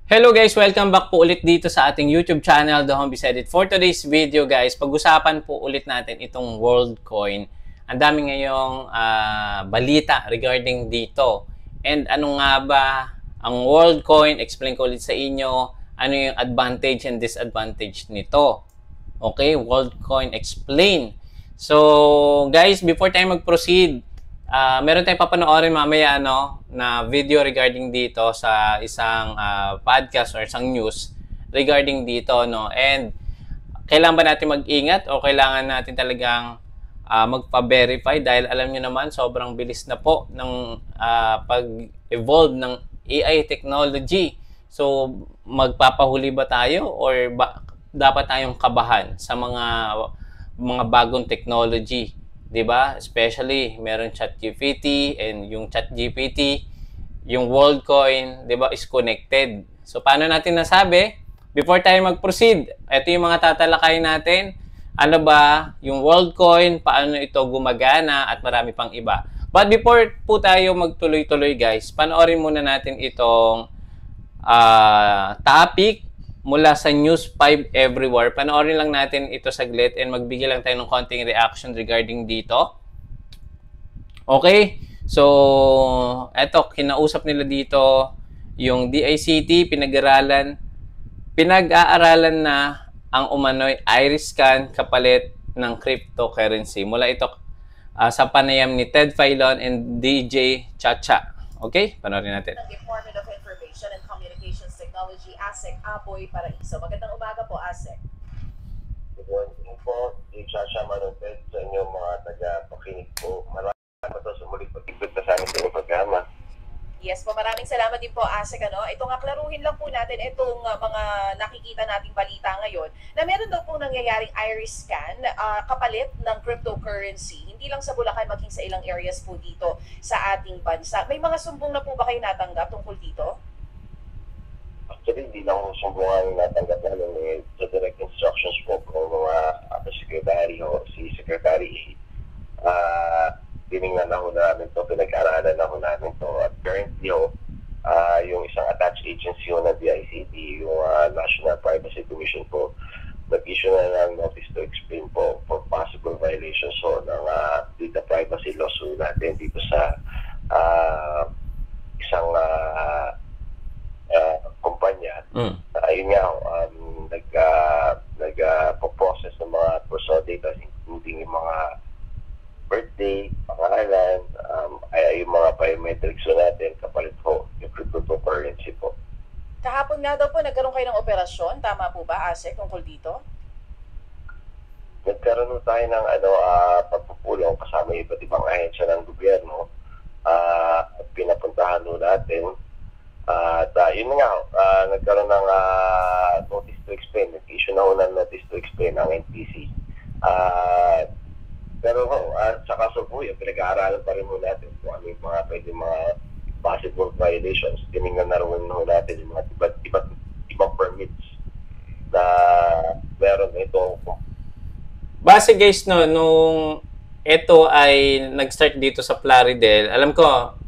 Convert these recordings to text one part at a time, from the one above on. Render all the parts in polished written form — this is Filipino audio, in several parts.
Hello guys! Welcome back po ulit dito sa ating YouTube channel, The Home Beside It. For today's video guys, pag-usapan po ulit natin itong WorldCoin. Ang dami ngayong balita regarding dito. And ano nga ba ang WorldCoin? Explain ko ulit sa inyo ano yung advantage and disadvantage nito. Okay, WorldCoin explain. So guys, before tayo mag-proceed, meron tayong papanoorin mamaya na video regarding dito sa isang podcast or isang news regarding dito, no? And kailangan ba natin mag-ingat o kailangan natin talagang magpa-verify dahil alam nyo naman sobrang bilis na po ng pag-evolve ng AI technology. So magpapahuli ba tayo or dapat tayong kabahan sa mga bagong technology? 'Di ba? Especially meron ChatGPT and yung ChatGPT, yung WorldCoin, 'di ba, is connected. So paano natin nasabi? Before tayo mag-proceed, ito yung mga tatalakayin natin. Ano ba yung WorldCoin, paano ito gumagana at marami pang iba. But before po tayo magtuloy-tuloy guys, panoorin muna natin itong topic mula sa News 5 Everywhere. Panoorin lang natin ito saglit and magbigay lang tayo ng konting reaction regarding dito. Okay? So, eto, kinausap nila dito yung DICT, pinag-aaralan na ang umano'y iris scan kapalit ng cryptocurrency. Mula ito sa panayam ni Ted Filon and DJ Chacha. Okay? Panoorin natin. Department of Information and Communications Technology, ASEC, Aboy Paraiso. Magandang umaga po, ASEC. Good morning po, DJ Chacha Manupet, sa inyong mga taga-pakinig po. Maraming po sa muling pag-ikot na sa aming sa programa. Yes po, maraming salamat din po, ASEC. Ito nga, klaruhin lang po natin itong mga nakikita nating balita ngayon na meron daw pong nangyayaring iris scan kapalit ng cryptocurrency. Hindi lang sa Bulacan, maging sa ilang areas po dito sa ating bansa. May mga sumbong na po ba kayo natanggap tungkol dito? Actually, hindi lang sumbungan natanggap namin sa direct instructions po ng mga secretary o si Secretary tinignan na ho namin to, pinag-aralan na ho namin to. At currently yung isang attached agency ng DICT, yung National Privacy Commission po, nag-issue na ng notice to explain po for possible violations ng data privacy laws natin dito sa isang kumpanya. Yun nga, nag-process ng mga personal data, including yung mga birthday, pangalan, yung mga biometrics natin, kapalit po yung cryptocurrency po. Kahapon nga daw po, nagkaroon kayo ng operasyon. Tama po ba, ASEC, tungkol dito? Nagkaroon tayo ng pagpupulong kasama yung iba't ibang ahensya ng gobyerno. Pinapuntahan natin. At yun nga, nagkaroon ng notice to explain. Nag-issue na ng notice to explain ang NPC. Pero sa kaso po yun, pinag-aaralan pa rin mo natin kung ano yung mga pwede mga possible violations. Tinignan na rin natin yung mga ibang permits na meron ito. Base guys, nung ito ay nag-start dito sa Plaridel, alam ko,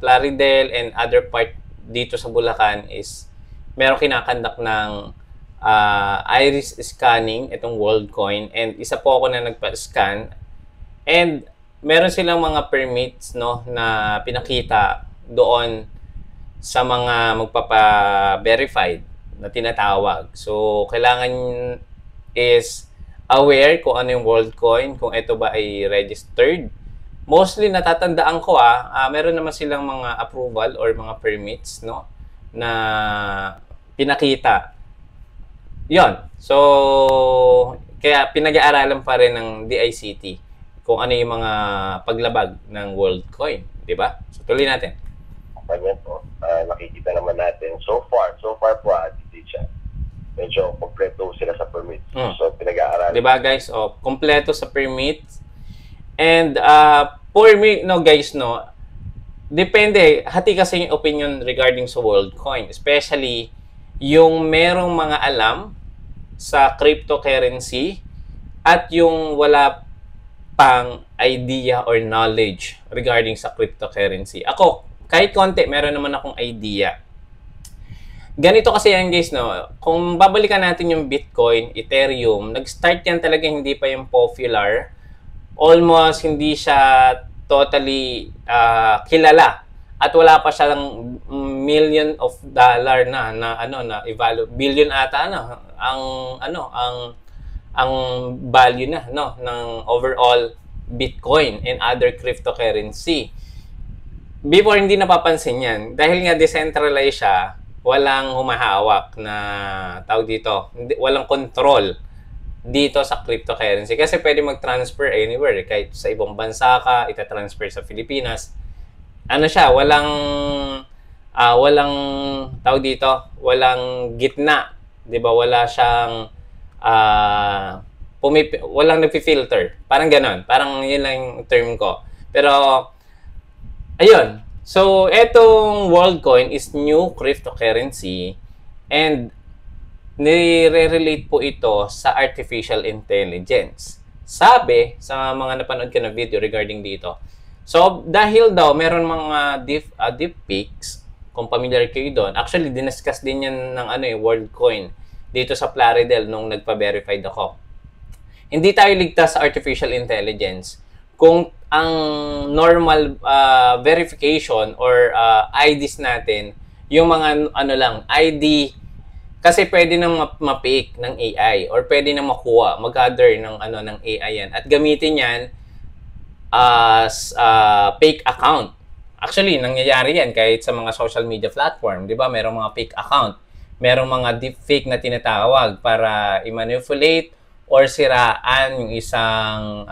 Plaridel and other part dito sa Bulacan is meron kinakandak ng iris scanning, itong WorldCoin, and isa po ako na nagpa-scan and meron silang mga permits na pinakita doon sa mga magpapa-verified na tinatawag. So kailangan is aware kung ano yung WorldCoin, kung ito ba ay registered. Mostly natatandaan ko meron naman silang mga approval or mga permits na pinakita. Yon. So, kaya pinag-aaralan pa rin ng DICT kung ano yung mga paglabag ng WorldCoin. Diba? So, tuloy natin. Kanya po, nakikita naman natin. So far po, medyo kompleto sila sa permits. So, pinag-aaralan. Diba guys? Kompleto sa permits. And, for me, guys, depende. Hati kasi yung opinion regarding sa WorldCoin. Especially, yung merong mga alam sa cryptocurrency at yung wala pang idea or knowledge regarding sa cryptocurrency. Ako, kahit konti, meron naman akong idea. ganito kasi yan guys, no? Kung babalikan natin yung Bitcoin, Ethereum, nag-start yan talaga hindi pa yung popular. Almost hindi siya totally kilala. At wala pa siyang million of dollar na i-value, billion ata ang value ng overall Bitcoin and other cryptocurrency. Before hindi napapansin yan dahil nga decentralized siya, walang humahawak na tawag dito, walang control dito sa cryptocurrency kasi pwede mag-transfer anywhere kahit sa ibang bansa ka, ita-transfer sa Pilipinas. Ano siya, walang tawag dito, walang gitna, 'di ba? Wala siyang walang nagfi-filter. Parang ganoon. Parang 'yun lang yung term ko. Pero ayun. So, etong WorldCoin is new cryptocurrency and nire-relate po ito sa artificial intelligence. Sabi sa mga napanood ko na video regarding dito. So, dahil daw meron mga deepfakes, kung familiar kayo doon, actually, diniscuss din yan ng WorldCoin dito sa Plaridel nung nagpa-verified ako. Hindi tayo ligtas sa artificial intelligence kung ang normal verification or IDs natin, yung mga ID, kasi pwede nang ma-fake ng AI or pwede nang makuha, mag-gather ng AI yan at gamitin yan as fake account. Actually, nangyayari yan kahit sa mga social media platform, di ba? Merong mga fake account, merong mga deepfake na tinatawag para i-manipulate or siraan yung isang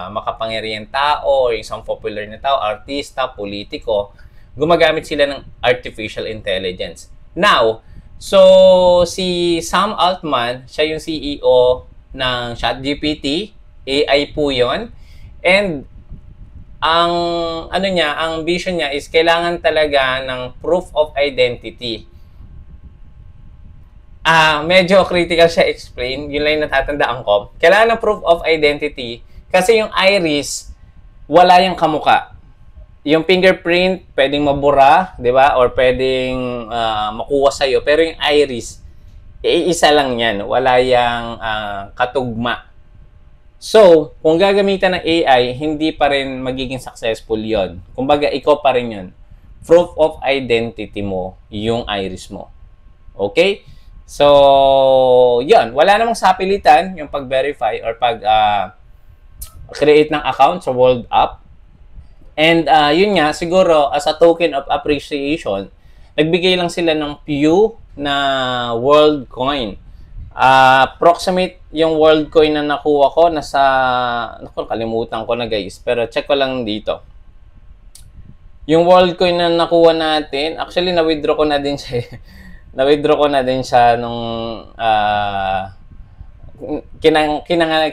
makapangyarihang tao o isang popular na tao, artista, politiko. Gumagamit sila ng artificial intelligence. Now, so si Sam Altman, siya yung CEO ng ChatGPT, AI po yun. And ang ang vision niya is kailangan talaga ng proof of identity. Medyo critical siya explain. Yun lang yung natatandaan ko. Kailangan ng proof of identity kasi yung iris, wala yung kamuka. Yung fingerprint, pwedeng mabura, di ba? Or pwedeng makuha sa'yo. Pero yung iris, isa lang yan. Wala yung katugma. So, kung gagamitan ng AI, hindi pa rin magiging successful yon. Kumbaga, ikaw pa rin yun. Proof of identity mo, yung iris mo. Okay? So, yun. Wala namang sapilitan yung pag-verify or pag-create ng account sa World App. And yun nga, siguro, as a token of appreciation, nagbigay lang sila ng few na WorldCoin. Approximate yung WorldCoin na nakuha ko, kalimutan ko na guys. Pero check ko lang dito. Yung WorldCoin na nakuha natin, actually, na-withdraw ko na din siya. Na-withdraw ko na din siya nung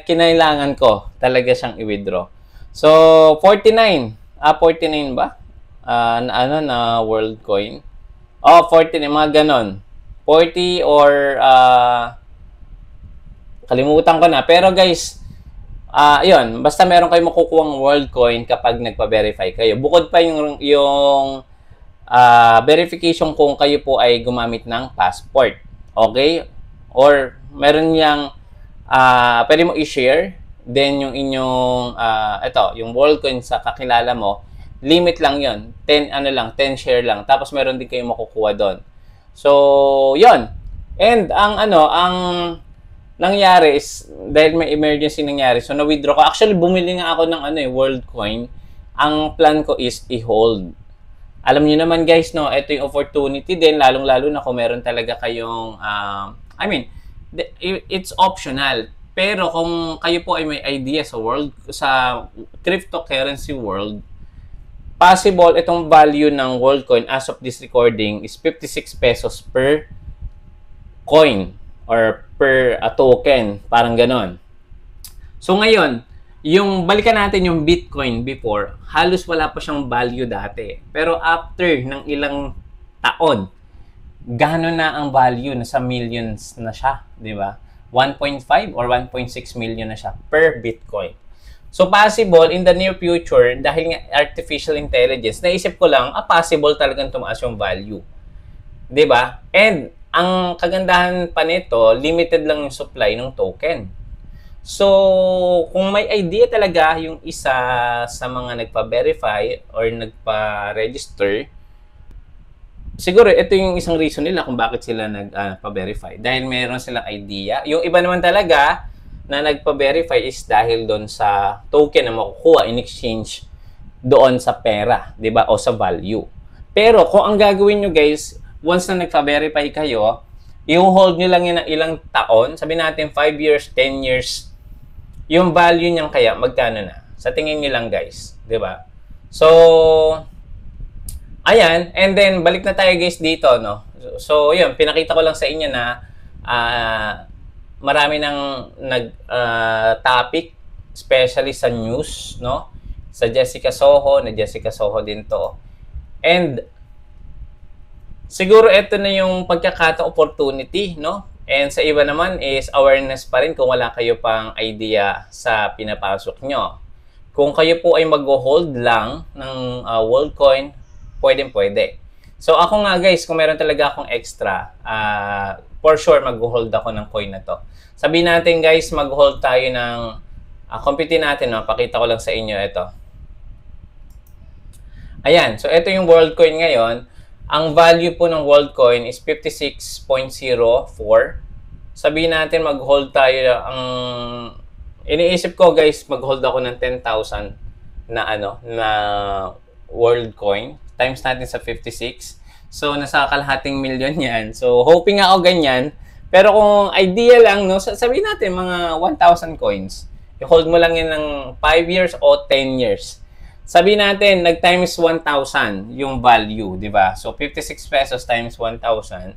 kinailangan ko talaga siyang i-withdraw. So, 49. 49 ba? Na WorldCoin. 49, mga ganon. 40 or kalimutan ko na. Pero guys, yun, basta meron kayong makukuhang WorldCoin kapag nagpa-verify kayo. Bukod pa yung verification kung kayo po ay gumamit ng passport. Okay? Or meron yang pwede mo i-share. Then yung inyong yung WorldCoin sa kakilala mo, limit lang yon. 10 10 share lang. Tapos meron din kayong makukuha doon. So, yon. And ang nangyari is dahil may emergency nangyari. So na-withdraw ko. Actually, bumili nga ako ng WorldCoin. Ang plan ko is i-hold. Alam niyo naman guys, no, ito yung opportunity din, lalong-lalo na kung meron talaga kayong, it's optional. Pero kung kayo po ay may idea sa cryptocurrency world, possible itong value ng WorldCoin as of this recording is 56 pesos per coin or per token, parang ganon. So ngayon, yung balikan natin yung Bitcoin before, halos wala pa siyang value dati. Pero after ng ilang taon, gano'n na ang value, nasa millions na siya, di ba? 1.5 or 1.6 million na siya per Bitcoin. So possible in the near future, dahil nga artificial intelligence, naisip ko lang, possible talagang tumaas yung value. 'Di ba? And ang kagandahan pa nito, limited lang yung supply ng token. So, kung may idea talaga yung isa sa mga nagpa-verify or nagpa-register, siguro ito yung isang reason nila kung bakit sila nagpa-verify. Dahil meron silang idea. Yung iba naman talaga na nagpa-verify is dahil doon sa token na makukuha in exchange doon sa pera, 'di ba? O sa value. Pero kung ang gagawin nyo guys, once na nagpa-verify kayo, i-hold nyo lang yun ng ilang taon, sabi natin 5 years, 10 years, yung value niyan kaya magkano na? Sa tingin niyo lang guys, 'di ba? So ayan, and then balik na tayo guys dito, no. So 'yun, pinakita ko lang sa inyo na marami nang topic especially sa news, no. Sa Jessica Soho, na Jessica Soho din to. And siguro ito na yung pagkakataong opportunity, no? And sa iba naman is awareness pa rin kung wala kayo pang idea sa pinapasok nyo. Kung kayo po ay mag-hold lang ng WorldCoin, pwede. So ako nga guys, kung meron talaga akong extra, for sure mag-hold ako ng coin na to. Sabihin natin guys, mag-hold tayo ng, computein natin, no? Pakita ko lang sa inyo ito. Ayan, so ito yung WorldCoin ngayon. Ang value po ng WorldCoin is 56.04. Sabihin natin mag-hold tayo. Ang iniisip ko guys, mag-hold ako ng 10,000 na WorldCoin. Times natin sa 56. So nasa kalahating milyon yan. So hoping ako ganyan. Pero kung idea lang, no, sabihin natin mga 1,000 coins. I-hold mo lang yan ng 5 years o 10 years. Sabihin natin, nag-times 1,000 yung value, di ba? So, 56 pesos times 1,000.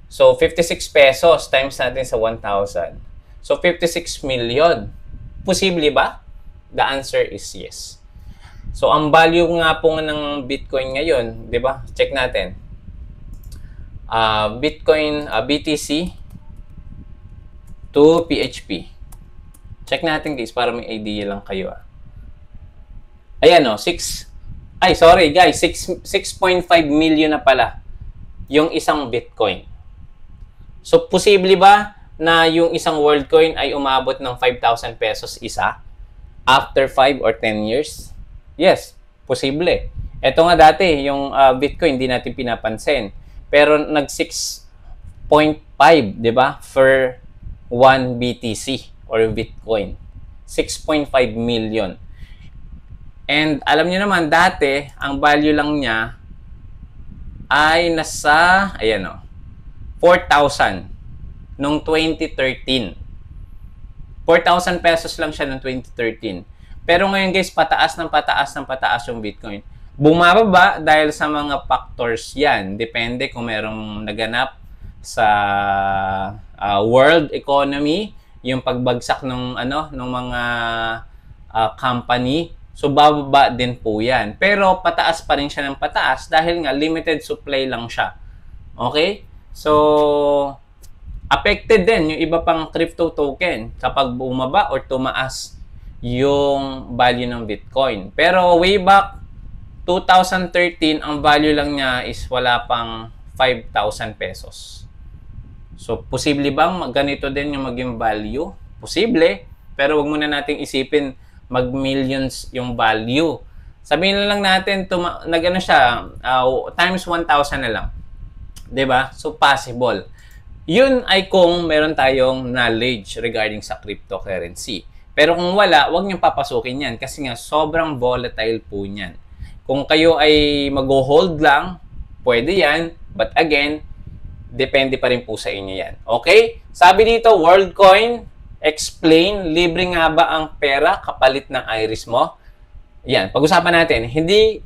So, 56 pesos times natin sa 1,000. So, 56 million. Posible ba? The answer is yes. So, ang value nga po ng Bitcoin ngayon, di ba? Check natin. Bitcoin, BTC to PHP. Check natin guys, para may idea lang kayo. Ayan o, 6.5 million na pala yung isang Bitcoin. So, posible ba na yung isang WorldCoin ay umabot ng 5,000 pesos isa after 5 or 10 years? Yes, posible. Ito nga dati, yung Bitcoin, hindi natin pinapansin. Pero nag 6.5, di ba? For 1 BTC or Bitcoin. 6.5 million. And alam niyo naman, dati, ang value lang niya ay nasa, ayan o, 4,000 noong 2013. 4,000 pesos lang siya noong 2013. Pero ngayon guys, pataas yung Bitcoin. Bumababa dahil sa mga factors yan. Depende kung merong naganap sa world economy, yung pagbagsak ng mga company. So, bababa din po yan. Pero, pataas pa rin siya ng pataas dahil nga limited supply lang siya. Okay? So, affected din yung iba pang crypto token kapag bumaba or tumaas yung value ng Bitcoin. Pero, way back 2013, ang value lang niya is wala pang 5,000 pesos. So, posible bang ganito din yung maging value? Posible. Pero, wag muna nating isipin mag-millions yung value. Sabihin na lang natin, nag-ano siya, times 1,000 na lang. 'Di ba? So, possible. Yun ay kung meron tayong knowledge regarding sa cryptocurrency. Pero kung wala, huwag niyong papasukin yan kasi nga sobrang volatile po niyan. Kung kayo ay mag-hold lang, pwede yan. But again, depende pa rin po sa inyo yan. Okay? Sabi dito, WorldCoin, explain, libre nga ba ang pera kapalit ng iris mo? Yan, pag-usapan natin. Hindi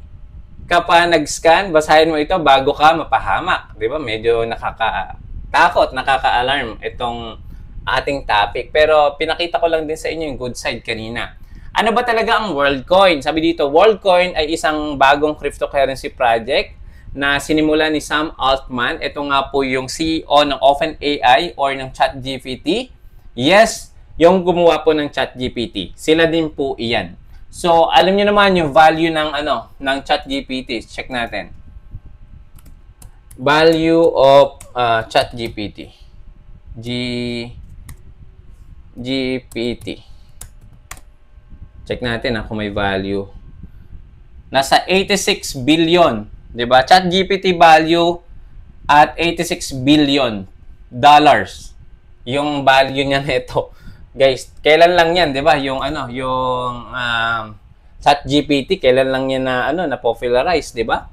ka pa nag-scan, basahin mo ito bago ka mapahamak. Di ba? Medyo nakaka-takot, nakaka-alarm itong ating topic. Pero pinakita ko lang din sa inyo yung good side kanina. Ano ba talaga ang WorldCoin? Sabi dito, WorldCoin ay isang bagong cryptocurrency project na sinimula ni Sam Altman. Ito nga po yung CEO ng OpenAI or ng ChatGPT. Yes, yung gumawa po ng ChatGPT. Sila din po iyan. So, alam niyo naman yung value ng ng ChatGPT. Check natin. Value of ChatGPT. GPT. Check natin kung may value. Nasa 86 billion. Diba? ChatGPT value at 86 billion dollars. Yung value niya nito. Guys, kailan lang yan, 'di ba? Yung ChatGPT, kailan lang yan na popularize, 'di ba?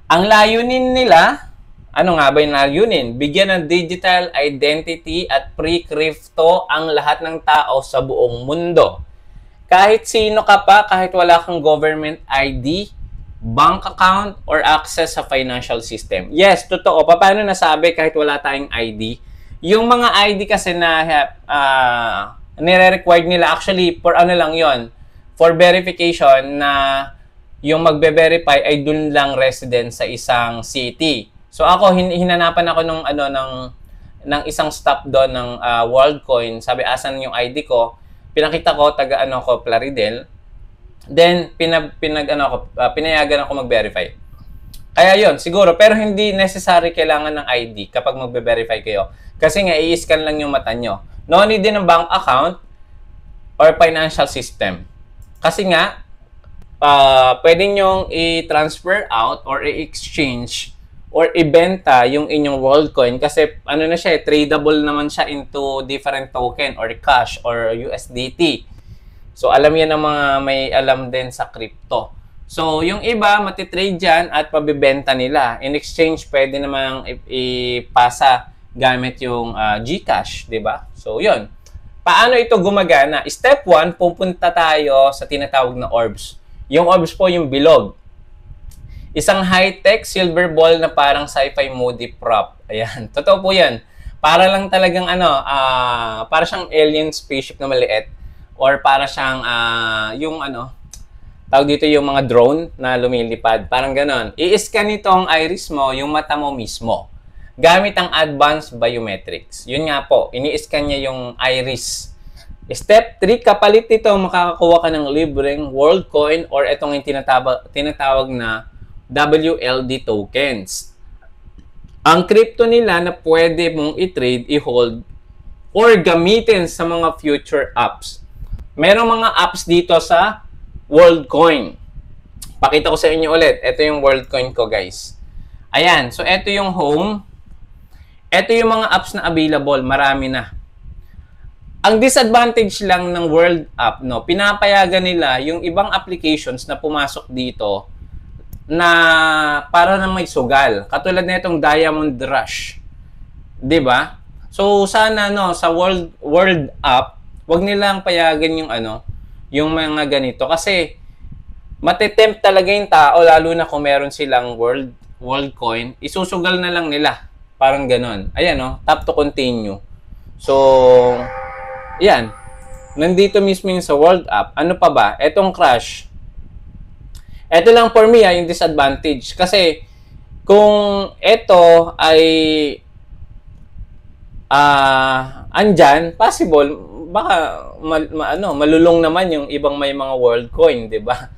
Ang layunin nila, ano nga ba yung layunin? Bigyan ng digital identity at pre-crypto ang lahat ng tao sa buong mundo. Kahit sino ka pa, kahit wala kang government ID, bank account, or access sa financial system. Yes, totoo. Paano nasabi kahit wala tayong ID? Yung mga ID kasi na nire-required nila, actually, for ano lang yon, for verification na yung magbe-verify ay dun lang resident sa isang city. So ako, hinanapan ako ng isang stop doon ng WorldCoin. Sabi, asan yung ID ko? Pinakita ko, Plaridel. Then, pinayagan ako mag-verify. Kaya yon siguro. Pero hindi necessary kailangan ng ID kapag magbe-verify kayo. Kasi nga, i-scan lang yung mata nyo. No need din ng bank account or financial system. Kasi nga, pwede nyong i-transfer out or i-exchange or ibenta yung inyong WorldCoin kasi na siya, tradable naman siya into different token or cash or USDT. So, alam yan ng mga may alam din sa crypto. So, yung iba, matitrade dyan at pabibenta nila. In exchange, pwede namang ipasa gamit yung GCash, di ba? So, yun. Paano ito gumagana? Step 1, pupunta tayo sa tinatawag na orbs. Yung orbs po yung bilog. Isang high-tech silver ball na parang sci-fi movie prop. Ayan. Totoo po yan. Para lang talagang para siyang alien spaceship na maliit. Or para siyang tawag dito yung mga drone na lumilipad. Parang ganon. I-scan itong iris mo, yung mata mo mismo. Gamit ang advanced biometrics. Yun nga po, ini-scan niya yung iris. Step 3, kapalit nito, makakakuha ka ng libreng WorldCoin or itong yung tinatawag na WLD tokens. Ang crypto nila na pwede mong i-trade, i-hold, or gamitin sa mga future apps. Merong mga apps dito sa WorldCoin. Pakita ko sa inyo ulit. Ito yung WorldCoin ko, guys. Ayan. So, ito yung home. Ito yung mga apps na available. Marami na. Ang disadvantage lang ng World App, pinapayagan nila yung ibang applications na pumasok dito na para na may sugal. Katulad na itong Diamond Rush. 'Di ba? So, sana sa World App, wag nilang payagan yung mga ganito. Kasi, matitempt talaga yung tao, lalo na kung meron silang WorldCoin, isusugal na lang nila. Parang ganon. Ayan, tap to continue. So, yan. Nandito mismo yung sa World App. Ano pa ba? Etong crash. Ito lang for me, yung disadvantage. Kasi, kung ito ay andyan, possible, baka malulong naman yung ibang may mga WorldCoin, 'di ba?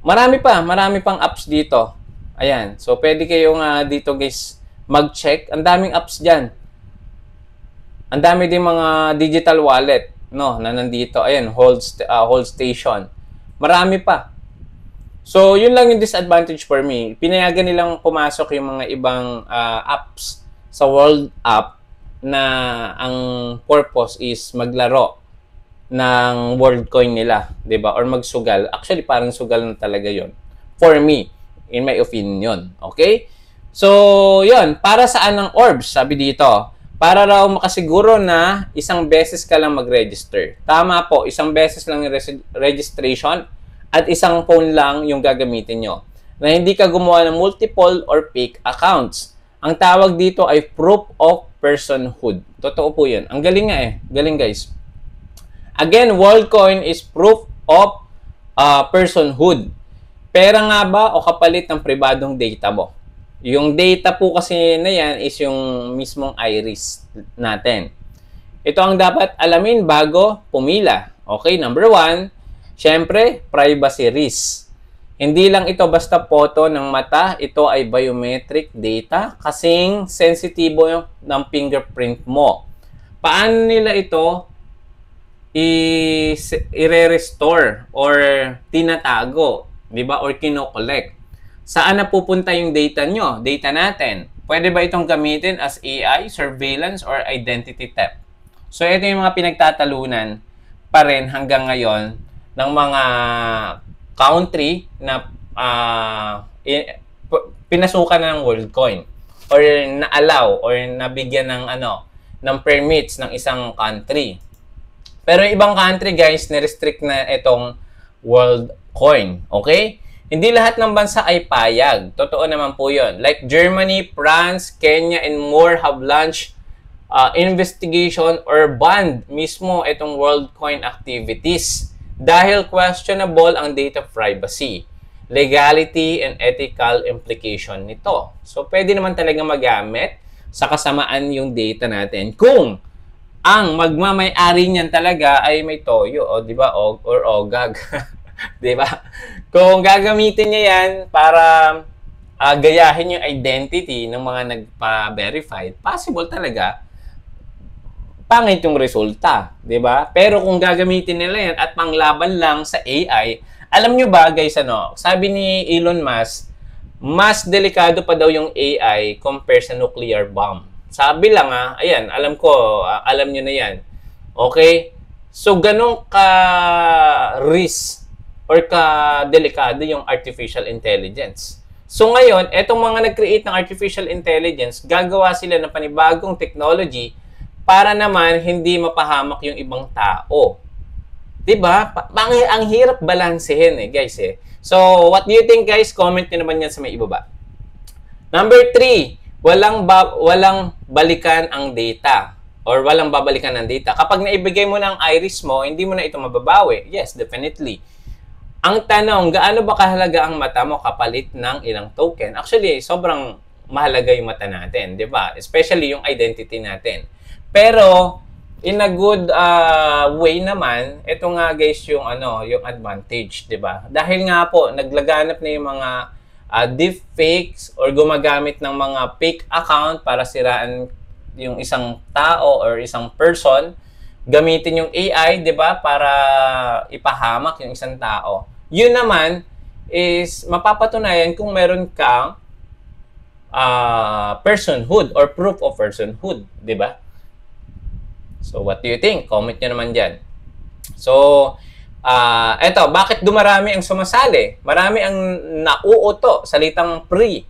Marami pang apps dito. Ayan. So pwede kayong dito guys mag-check. Ang daming apps diyan. Ang dami din mga digital wallet, na nandito. Ayan, hold station. Marami pa. So yun lang yung disadvantage for me. Pinayagan nilang pumasok yung mga ibang apps sa World App na ang purpose is maglaro ng WorldCoin nila, 'di ba? Or magsugal. Actually, parang sugal na talaga 'yon. For me, in my opinion, okay? So, 'yon, para saan ang orbs? Sabi dito, para raw makasiguro na isang beses ka lang mag-register. Tama po, isang beses lang yung registration at isang phone lang yung gagamitin nyo. Na hindi ka gumawa ng multiple or fake accounts. Ang tawag dito ay proof of personhood. Totoo po yan. Ang galing nga Galing guys. Again, WorldCoin is proof of personhood. Pera nga ba o kapalit ng pribadong data mo? Yung data po kasi na yan is yung mismong iris natin. Ito ang dapat alamin bago pumila. Okay, number 1, syempre, privacy risk. Hindi lang ito basta photo ng mata, ito ay biometric data kasing sensitibo ng fingerprint mo. Paano nila ito i-re-restore or tinatago, di ba? Or kino-collect? Saan napupunta yung data nyo? Data natin. Pwede ba itong gamitin as AI, surveillance, or identity theft? So, ito yung mga pinagtatalunan pa rin hanggang ngayon ng mga country na pinasukan na ng WorldCoin or na-allow or nabigyan ng permits ng isang country. Pero ibang country, guys, ni-restrict na itong WorldCoin. Okay? Hindi lahat ng bansa ay payag. Totoo naman po yun. Like Germany, France, Kenya, and more have launched investigation or banned mismo itong WorldCoin activities dahil questionable ang data privacy, legality, and ethical implication nito. So, pwede naman talaga magamit sa kasamaan yung data natin kung ang magmamay-ari niyan talaga ay may toyo, o di ba, or ogag. Di ba? Kung gagamitin niya yan para gayahin yung identity ng mga nagpa-verified, possible talaga pangit yung resulta, 'di ba? Pero kung gagamitin nila 'yan at panglaban lang sa AI, alam nyo ba guys, sabi ni Elon Musk, mas delikado pa daw yung AI compare sa nuclear bomb. Sabi lang ayan, alam ko, alam nyo na 'yan. Okay? So ganun ka risk or ka delikado yung artificial intelligence. So ngayon, etong mga nag-create ng artificial intelligence, gagawa sila ng panibagong technology para naman hindi mapahamak yung ibang tao. 'Di ba? Ang hirap balansehin guys So, what do you think guys? Comment niyo naman yan sa may ibaba. Number 3, walang balikan ang data or walang babalikan ang data. Kapag naibigay mo ng iris mo, hindi mo na ito mababawi. Yes, definitely. Ang tanong, gaano ba kahalaga ang mata mo kapalit ng ilang token? Actually, sobrang mahalaga yung mata natin, 'di ba? Especially yung identity natin. Pero in a good way naman, ito nga guys yung yung advantage, 'di ba? Dahil nga po naglaganap na yung mga deepfakes or gumagamit ng mga fake account para siraan yung isang tao or isang person, gamitin yung AI, 'di ba, para ipahamak yung isang tao. Yun naman is mapapatunayan kung meron kang personhood or proof of personhood, 'di ba? So, what do you think? Comment nyo naman dyan. So, eto, bakit dumarami ang sumasali? Marami ang nauuto, salitang free.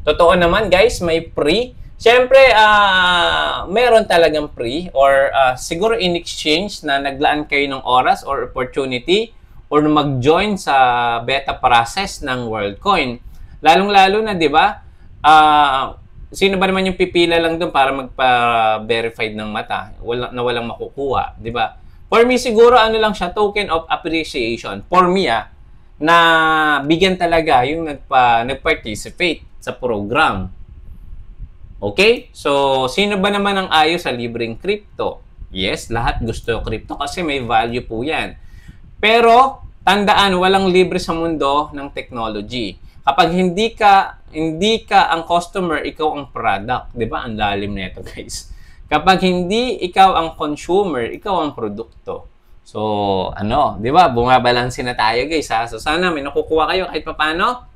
Totoo naman, guys, may free. Siyempre, meron talagang free or siguro in exchange na naglaan kayo ng oras or opportunity or mag-join sa beta process ng WorldCoin. Lalong-lalo na, di ba, sino ba naman yung pipila lang doon para magpa-verified ng mata na walang makukuha, di ba? For me, siguro lang siya, token of appreciation. For me, na bigyan talaga yung nag-participate sa program. Okay? So, sino ba naman ang ayaw sa libreng crypto? Yes, lahat gusto crypto kasi may value po yan. Pero, tandaan, walang libre sa mundo ng technology. Kapag hindi ka ang customer, ikaw ang product. 'Di ba? Ang lalim nito, guys. Kapag hindi ikaw ang consumer, ikaw ang produkto. So, 'di ba? Bumabalanse na tayo, guys, So, sana may nakukuha kayo kahit papaano.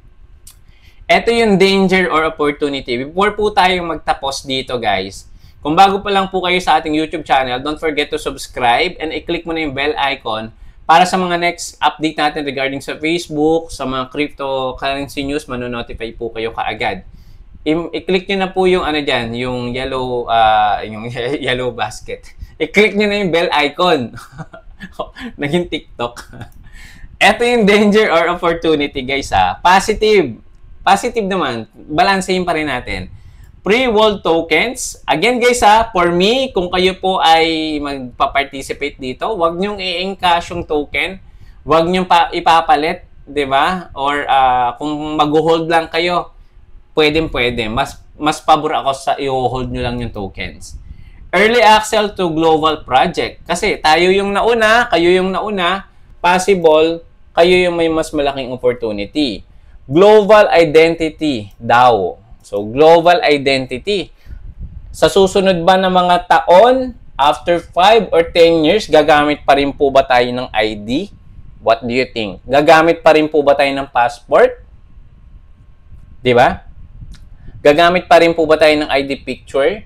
Ito yung danger or opportunity. Before po tayo magtapos dito, guys, kung bago pa lang po kayo sa ating YouTube channel, don't forget to subscribe and i-click mo na yung bell icon para sa mga next update natin regarding sa Facebook, sa mga cryptocurrency news, manonotify po kayo kaagad. I-click nyo na po yung dyan, yung yellow, yung yellow basket. I-click nyo na yung bell icon. Naging TikTok. Ito yung danger or opportunity, guys, Positive. Positive naman. Balansehin pa rin natin. Pre-world tokens. Again, guys, for me, kung kayo po ay magpa-participate dito, huwag nyong i-encash yung token. Huwag nyong ipapalit, di ba? Or kung mag-hold lang kayo, pwede. Mas pabor ako sa i-hold nyo lang yung tokens. Early access to global project. Kasi tayo yung nauna, kayo yung nauna, possible kayo yung may mas malaking opportunity. Global identity daw. So, global identity. Sa susunod ba na mga taon, after 5 or 10 years, gagamit pa rin po ba tayo ng ID? What do you think? Gagamit pa rin po ba tayo ng passport? Di ba? Gagamit pa rin po ba tayo ng ID picture?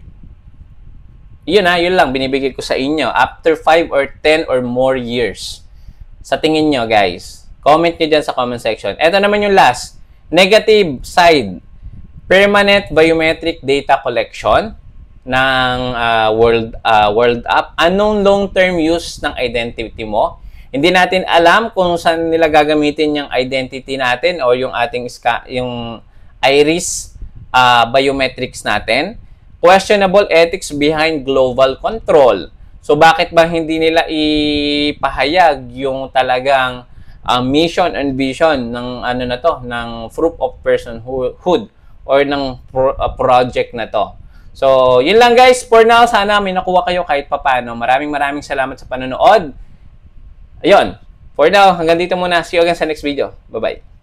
Yun lang, binibigay ko sa inyo. After 5 or 10 or more years. Sa tingin nyo, guys. Comment nyo dyan sa comment section. Ito naman yung last. Negative side. Permanent biometric data collection ng World App. Anong long-term use ng identity mo? Hindi natin alam kung saan nila gagamitin yung identity natin o yung ating yung iris biometrics natin. Questionable ethics behind global control. So, bakit ba hindi nila ipahayag yung talagang mission and vision ng ng proof of personhood or ng project na to? So, yun lang guys. For now, sana may nakuha kayo kahit papano. Maraming salamat sa panonood. Ayun. For now, hanggang dito muna. See you again sa next video. Bye-bye.